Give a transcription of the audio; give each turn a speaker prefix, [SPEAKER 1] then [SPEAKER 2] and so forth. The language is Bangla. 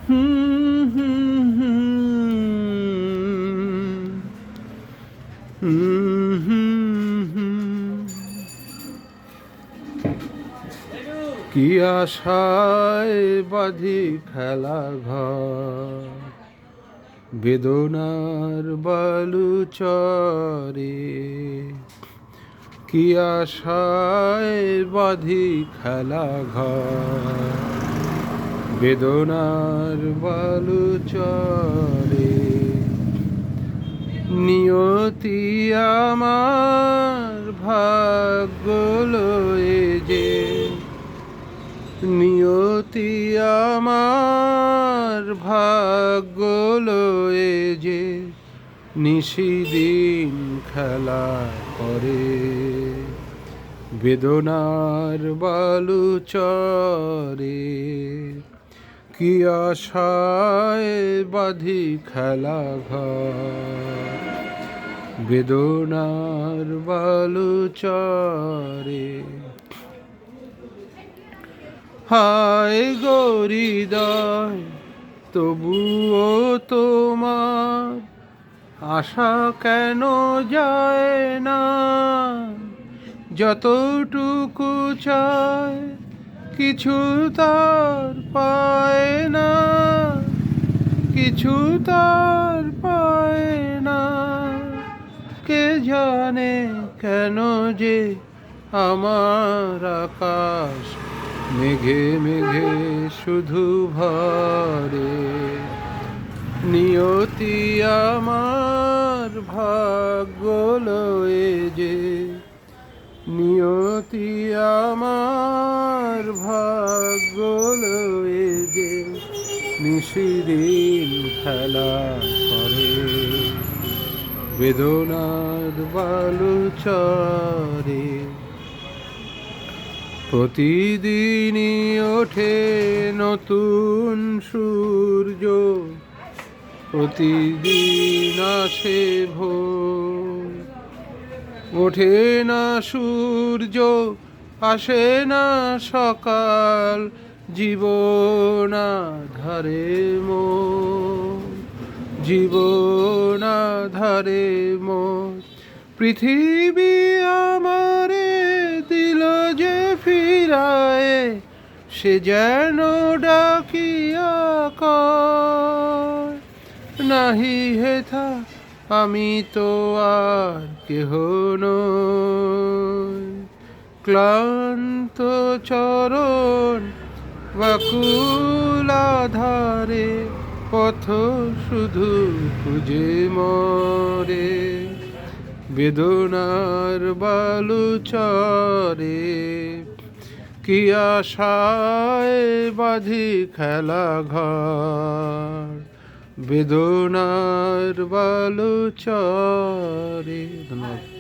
[SPEAKER 1] হুম হুম হুম হুম হুম। কি আশায় বাঁধি খেলা ঘর, বেদনার বালুচরে। কি আশায় বাঁধি খেলা ঘর, বেদনার বালুচরে। নিয়তি আমার ভাগ্য লয়ে যে, নিয়তি আমার ভাগ্য লয়ে যে নিশিদিন খেলা করে। বেদনার বালুচরে কি আশায় বাঁধি খেলা ঘর, বেদনার বালুচরে। হায় গো হৃদয়, তবুও তোমার আশা কেন যায় না? যতটুকু চায় কিছু তার পায় না, কিছু তার পায় না। কে জানে কেন যে আমার আকাশ মেঘে মেঘে শুধু ভরে। নিয়তি আমার ভাগ্য লয়ে যে, নিয়তি আমার ভাগ্য লয়ে যে নিশিদিন খেলা করে। বেদনার বালুচরে প্রতিদিনই ওঠে নতুন সূর্য, প্রতিদিন আসে ভোর। ওঠে না সূর্য, আসে না সকাল, জীবন আঁধারে মোর, জীবন আঁধারে মোর। পৃথিবী আমারে দিল যে ফিরায়ে, সে যেন ডাকিয়া কয়, নাহি হেথা আমি তো আর কেহ নই। ক্লান্ত চরণ ব্যাকুল আধারে পথ শুধু খুঁজে মরে। বেদনার বালুচরে কি আশায় বাঁধি খেলা ঘর, বেদনার বালুচরে। ধন্যবাদ।